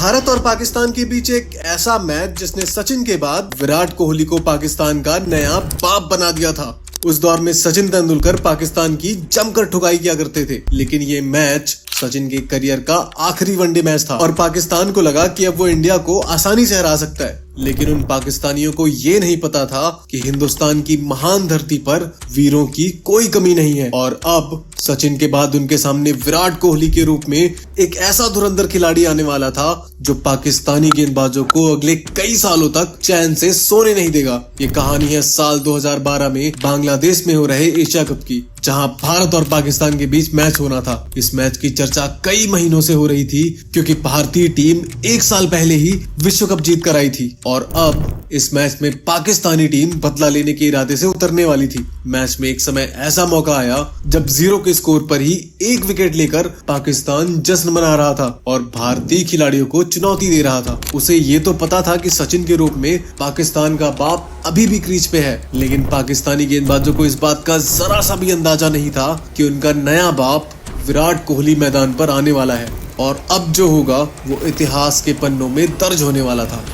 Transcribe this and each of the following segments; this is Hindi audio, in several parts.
भारत और पाकिस्तान के बीच एक ऐसा मैच जिसने सचिन के बाद विराट कोहली को पाकिस्तान का नया बाप बना दिया था। उस दौर में सचिन तेंदुलकर पाकिस्तान की जमकर ठुकाई किया करते थे, लेकिन ये मैच सचिन के करियर का आखिरी वनडे मैच था और पाकिस्तान को लगा कि अब वो इंडिया को आसानी से हरा सकता है। लेकिन उन पाकिस्तानियों को ये नहीं पता था कि हिंदुस्तान की महान धरती पर वीरों की कोई कमी नहीं है और अब सचिन के बाद उनके सामने विराट कोहली के रूप में एक ऐसा धुरंधर खिलाड़ी आने वाला था जो पाकिस्तानी गेंदबाजों को अगले कई सालों तक चैन से सोने नहीं देगा। ये कहानी है साल 2012 में बांग्लादेश में हो रहे एशिया कप की, जहां भारत और पाकिस्तान के बीच मैच होना था। इस मैच की चर्चा कई महीनों से हो रही थी क्योंकि भारतीय टीम एक साल पहले ही विश्व कप जीत कर आई थी और अब इस मैच में पाकिस्तानी टीम बदला लेने के इरादे से उतरने वाली थी। मैच में एक समय ऐसा मौका आया जब 0 के स्कोर पर ही 1 विकेट लेकर पाकिस्तान जश्न मना रहा था और भारतीय खिलाड़ियों को चुनौती दे रहा था। उसे ये तो पता था कि सचिन के रूप में पाकिस्तान का बाप अभी भी क्रीज पे है, लेकिन पाकिस्तानी गेंदबाजों को इस बात का जरा सा भी अंदाजा नहीं था कि उनका नया बाप विराट कोहली मैदान पर आने वाला है और अब जो होगा वो इतिहास के पन्नों में दर्ज होने वाला था।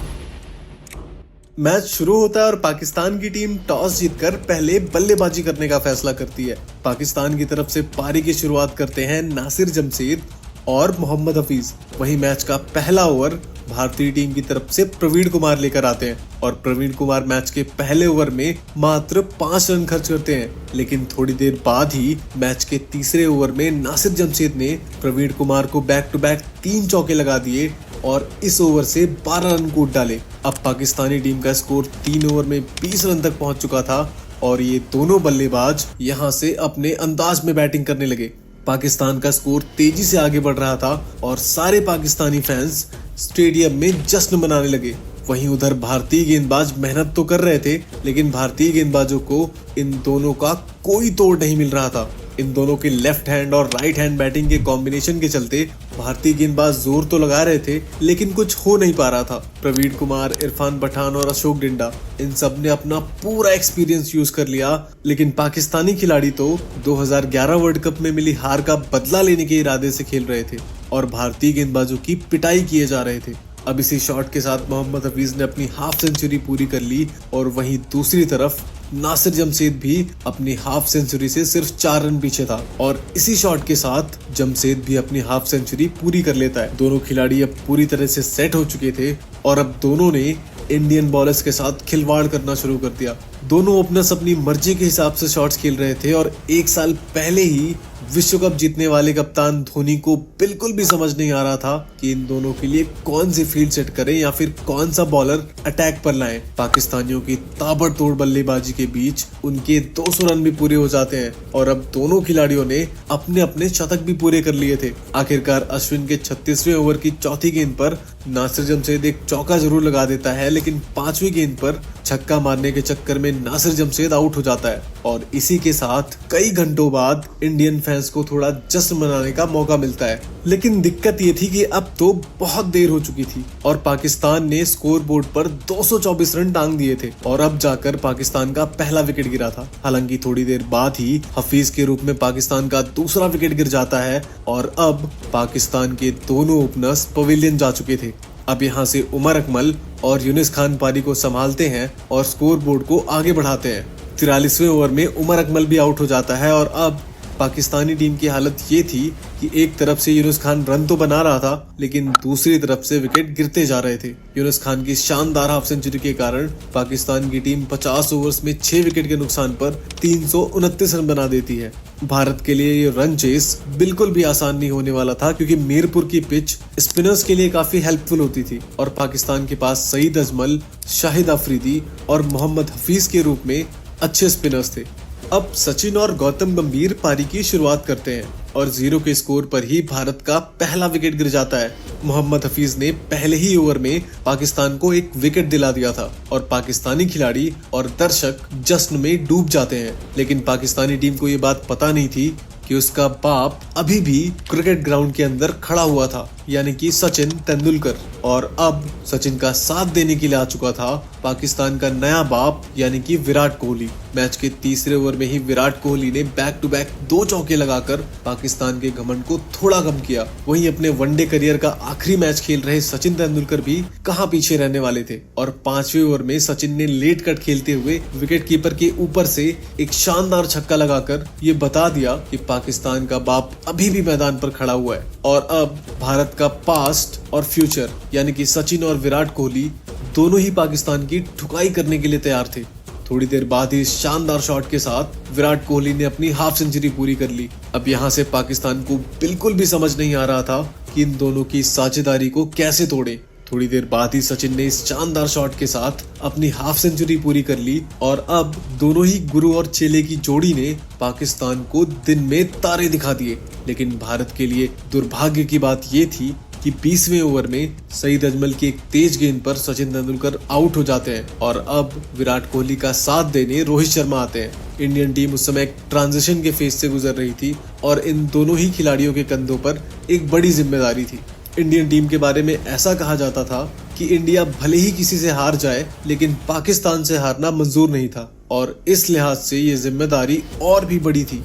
मैच शुरू होता है और पाकिस्तान की टीम टॉस जीतकर पहले बल्लेबाजी करने का फैसला करती है। पाकिस्तान की तरफ से पारी की शुरुआत करते हैं नासिर जमशेद और मोहम्मद हफीज। वहीं मैच का पहला ओवर भारतीय टीम की तरफ से प्रवीण कुमार लेकर आते हैं और प्रवीण कुमार मैच के पहले ओवर में मात्र 5 रन खर्च करते हैं, लेकिन थोड़ी देर बाद ही मैच के तीसरे ओवर में नासिर जमशेद ने प्रवीण कुमार को बैक टू बैक 3 चौके लगा दिए और इस ओवर से 12 रन कूद डाले। अब पाकिस्तानी टीम का स्कोर 3 ओवर में 20 रन तक पहुंच चुका था और ये दोनों बल्लेबाज यहां से अपने अंदाज में बैटिंग करने लगे। पाकिस्तान का स्कोर तेजी से आगे बढ़ रहा था और सारे पाकिस्तानी फैंस स्टेडियम में जश्न मनाने लगे। वहीं उधर भारतीय गेंदबाज मेहनत तो कर रहे थे, लेकिन भारतीय गेंदबाजों को इन दोनों का कोई तोड़ नहीं मिल रहा था। इन दोनों के लेफ्ट हैंड और राइट हैंड बैटिंग के कॉम्बिनेशन के चलते भारतीय गेंदबाज जोर तो लगा रहे थे, लेकिन कुछ हो नहीं पा रहा था। प्रवीण कुमार, इरफान पठान और अशोक डिंडा इन सब ने अपना पूरा एक्सपीरियंस यूज कर लिया, लेकिन पाकिस्तानी खिलाड़ी तो 2011 वर्ल्ड कप में मिली हार का बदला लेने के इरादे से खेल रहे थे और भारतीय गेंदबाजों की पिटाई किए जा रहे थे। अब इसी शॉट के साथ मोहम्मद हफीज ने अपनी हाफ सेंचुरी पूरी कर ली और वहीं दूसरी तरफ नासिर जमशेद भी अपनी हाफ सेंचुरी से सिर्फ 4 रन पीछे था और इसी शॉट के साथ जमशेद भी अपनी हाफ सेंचुरी पूरी कर लेता है। दोनों खिलाड़ी अब पूरी तरह से सेट हो चुके थे और अब दोनों ने इंडियन बॉलर्स के साथ खिलवाड़ करना शुरू कर दिया। दोनों ओपनर्स अपनी मर्जी के हिसाब से शॉट्स खेल रहे थे और एक साल पहले ही विश्व कप जीतने वाले कप्तान धोनी को बिल्कुल भी समझ नहीं आ रहा था कि इन दोनों के लिए कौन सी फील्ड सेट करें या फिर कौन सा बॉलर अटैक पर लाएं। पाकिस्तानियों की ताबड़तोड़ बल्लेबाजी के बीच उनके 200 रन भी पूरे हो जाते हैं और अब दोनों खिलाड़ियों ने अपने अपने शतक भी पूरे कर लिए थे। आखिरकार अश्विन के 36वें ओवर की चौथी गेंद पर नासिर जमशेद एक चौका जरूर लगा देता है, लेकिन 5वीं गेंद पर छक्का मारने के चक्कर में नासिर जमशेद आउट हो जाता है और इसी के साथ कई घंटों बाद इंडियन फैंस को थोड़ा जश्न मनाने का मौका मिलता है। लेकिन दिक्कत ये थी कि अब तो बहुत देर हो चुकी थी और पाकिस्तान ने स्कोर बोर्ड पर 224 रन टांग दिए थे और अब जाकर पाकिस्तान का पहला विकेट गिरा था। हालांकि थोड़ी देर बाद ही हफीज के रूप में पाकिस्तान का दूसरा विकेट गिर जाता है और अब पाकिस्तान के दोनों ओपनर्स पवेलियन जा चुके थे। अब यहाँ से उमर अकमल और यूनिस खान पारी को संभालते हैं और स्कोर बोर्ड को आगे बढ़ाते हैं। 43वें ओवर में उमर अकमल भी आउट हो जाता है और अब पाकिस्तानी टीम की हालत ये थी कि एक तरफ से यूनुस खान रन तो बना रहा था, लेकिन दूसरी तरफ से विकेट गिरते जा रहे थे। यूनुस खान की शानदार हाफ सेंचुरी के कारण पाकिस्तान की टीम 50 ओवर्स में 6 विकेट के नुकसान पर 329 रन बना देती है। भारत के लिए ये रन चेस बिल्कुल भी आसान नहीं होने वाला था क्योंकि मीरपुर की पिच स्पिनर्स के लिए काफी हेल्पफुल होती थी और पाकिस्तान के पास सईद अजमल, शाहिद अफरीदी और मोहम्मद हफीज के रूप में अच्छे स्पिनर्स थे। अब सचिन और गौतम गंभीर पारी की शुरुआत करते हैं और 0 के स्कोर पर ही भारत का पहला विकेट गिर जाता है। मोहम्मद हफीज ने पहले ही ओवर में पाकिस्तान को एक विकेट दिला दिया था और पाकिस्तानी खिलाड़ी और दर्शक जश्न में डूब जाते हैं, लेकिन पाकिस्तानी टीम को ये बात पता नहीं थी कि उसका बाप अभी भी क्रिकेट ग्राउंड के अंदर खड़ा हुआ था यानी कि सचिन तेंदुलकर। और अब सचिन का साथ देने के लिए आ चुका था पाकिस्तान का नया बाप यानी कि विराट कोहली। मैच के तीसरे ओवर में ही विराट कोहली ने बैक टू बैक 2 चौके लगाकर पाकिस्तान के घमंड को थोड़ा कम किया। वहीं अपने वनडे करियर का आखिरी मैच खेल रहे सचिन तेंदुलकर भी कहां पीछे रहने वाले थे और 5वें ओवर में सचिन ने लेट कट खेलते हुए विकेट कीपर के ऊपर से एक शानदार छक्का लगाकर ये बता दिया कि पाकिस्तान का बाप अभी भी मैदान पर खड़ा हुआ है और अब भारत का पास्ट और फ्यूचर यानी कि सचिन और विराट कोहली दोनों ही पाकिस्तान की ठुकाई करने के लिए तैयार थे। थोड़ी देर बाद ही शानदार शॉट के साथ विराट कोहली ने अपनी हाफ सेंचुरी पूरी कर ली। अब यहाँ से पाकिस्तान को बिल्कुल भी समझ नहीं आ रहा था कि इन दोनों की साझेदारी को कैसे तोड़े। थोड़ी देर बाद ही सचिन ने इस शानदार शॉट के साथ अपनी हाफ सेंचुरी पूरी कर ली और अब दोनों ही गुरु और चेले की जोड़ी ने पाकिस्तान को दिन में तारे दिखा दिए। लेकिन भारत के लिए दुर्भाग्य की बात ये थी कि 20वें ओवर में सईद अजमल की एक तेज गेंद पर सचिन तेंदुलकर आउट हो जाते हैं और अब विराट कोहली का साथ देने रोहित शर्मा आते हैं। इंडियन टीम उस समय एक ट्रांजिशन के फेज से गुजर रही थी और इन दोनों ही खिलाड़ियों के कंधों पर एक बड़ी जिम्मेदारी थी। इंडियन टीम के बारे में ऐसा कहा जाता था कि इंडिया भले ही किसी से हार जाए लेकिन पाकिस्तान से हारना मंजूर नहीं था और इस लिहाज से ये जिम्मेदारी और भी बड़ी थी।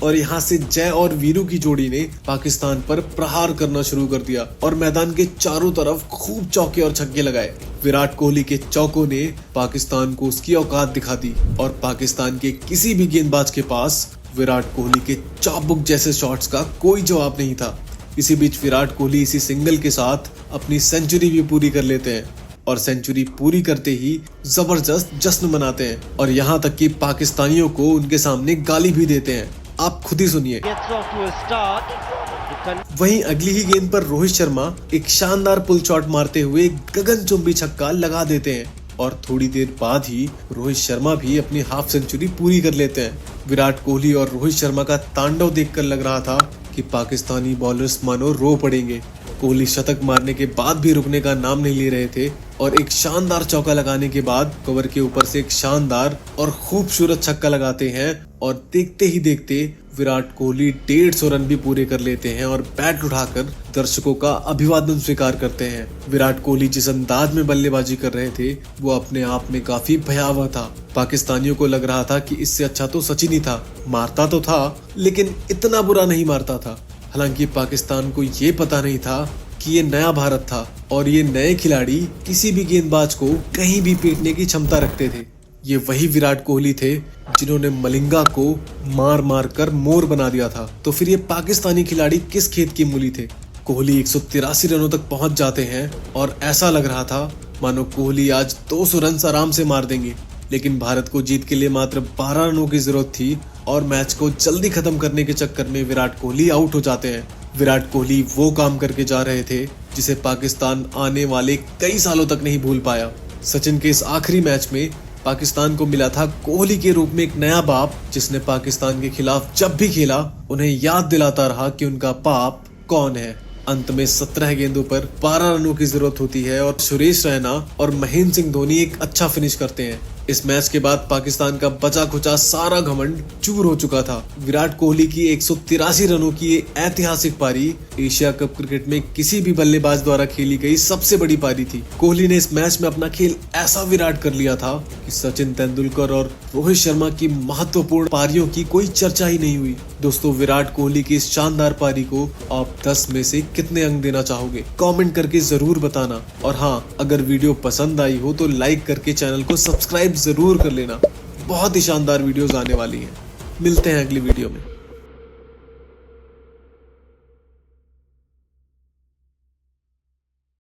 और यहाँ से जय और वीरू की जोड़ी ने पाकिस्तान पर प्रहार करना शुरू कर दिया और मैदान के चारों तरफ खूब चौके और छक्के लगाए। विराट कोहली के चौकों ने पाकिस्तान को उसकी औकात दिखा दी और पाकिस्तान के किसी भी गेंदबाज के पास विराट कोहली के चाबुक जैसे शॉट्स का कोई जवाब नहीं था। इसी बीच विराट कोहली इसी सिंगल के साथ अपनी सेंचुरी भी पूरी कर लेते हैं और सेंचुरी पूरी करते ही जबरदस्त जश्न मनाते हैं और यहाँ तक कि पाकिस्तानियों को उनके सामने गाली भी देते हैं। आप खुद ही सुनिए। वहीं अगली ही गेंद पर रोहित शर्मा एक शानदार पुल शॉट मारते हुए गगनचुंबी छक्का लगा देते हैं और थोड़ी देर बाद ही रोहित शर्मा भी अपनी हाफ सेंचुरी पूरी कर लेते हैं। विराट कोहली और रोहित शर्मा का तांडव देखकर लग रहा था कि पाकिस्तानी बॉलर्स मानो रो पड़ेंगे। कोहली शतक मारने के बाद भी रुकने का नाम नहीं ले रहे थे और एक शानदार चौका लगाने के बाद कवर के ऊपर से एक शानदार और खूबसूरत छक्का लगाते हैं और देखते ही देखते विराट कोहली 150 रन भी पूरे कर लेते हैं और बैट उठाकर दर्शकों का अभिवादन स्वीकार करते हैं। विराट कोहली जिस अंदाज में बल्लेबाजी कर रहे थे वो अपने आप में काफी भयावह था। पाकिस्तानियों को लग रहा था कि इससे अच्छा तो सचिन ही था, मारता तो था लेकिन इतना बुरा नहीं मारता था। हालांकि पाकिस्तान को ये पता नहीं था कि ये नया भारत था और ये नए खिलाड़ी किसी भी गेंदबाज को कहीं भी पीटने की क्षमता रखते थे। ये वही विराट कोहली थे जिन्होंने मलिंगा को मार मार कर मोर बना दिया था। तो फिर ये पाकिस्तानी खिलाड़ी किस खेत की मूली थे? कोहली 183 रनों तक पहुंच जाते हैं और ऐसा लग रहा था मानो कोहली आज 200 रन आराम से मार देंगे। लेकिन भारत को जीत के लिए मात्र 12 रनों की जरूरत थी और मैच को जल्दी खत्म करने के चक्कर में विराट कोहली आउट हो जाते हैं। विराट कोहली वो काम करके जा रहे थे जिसे पाकिस्तान आने वाले कई सालों तक नहीं भूल पाया। सचिन के इस आखिरी मैच में पाकिस्तान को मिला था कोहली के रूप में एक नया बाप जिसने पाकिस्तान के खिलाफ जब भी खेला उन्हें याद दिलाता रहा कि उनका बाप कौन है। अंत में 17 गेंदों पर 12 रनों की जरूरत होती है और सुरेश रैना और महेंद्र सिंह धोनी एक अच्छा फिनिश करते हैं। इस मैच के बाद पाकिस्तान का बचा खुचा सारा घमंड चूर हो चुका था। विराट कोहली की 183 रनों की ये ऐतिहासिक पारी एशिया कप क्रिकेट में किसी भी बल्लेबाज द्वारा खेली गई सबसे बड़ी पारी थी। कोहली ने इस मैच में अपना खेल ऐसा विराट कर लिया था कि सचिन तेंदुलकर और रोहित शर्मा की महत्वपूर्ण पारियों की कोई चर्चा ही नहीं हुई। दोस्तों, विराट कोहली की इस शानदार पारी को आप 10 में से कितने अंक देना चाहोगे? कमेंट करके जरूर बताना। और हाँ, अगर वीडियो पसंद आई हो तो लाइक करके चैनल को सब्सक्राइब जरूर कर लेना। बहुत ही शानदार वीडियोस आने वाली हैं। मिलते हैं अगली वीडियो में।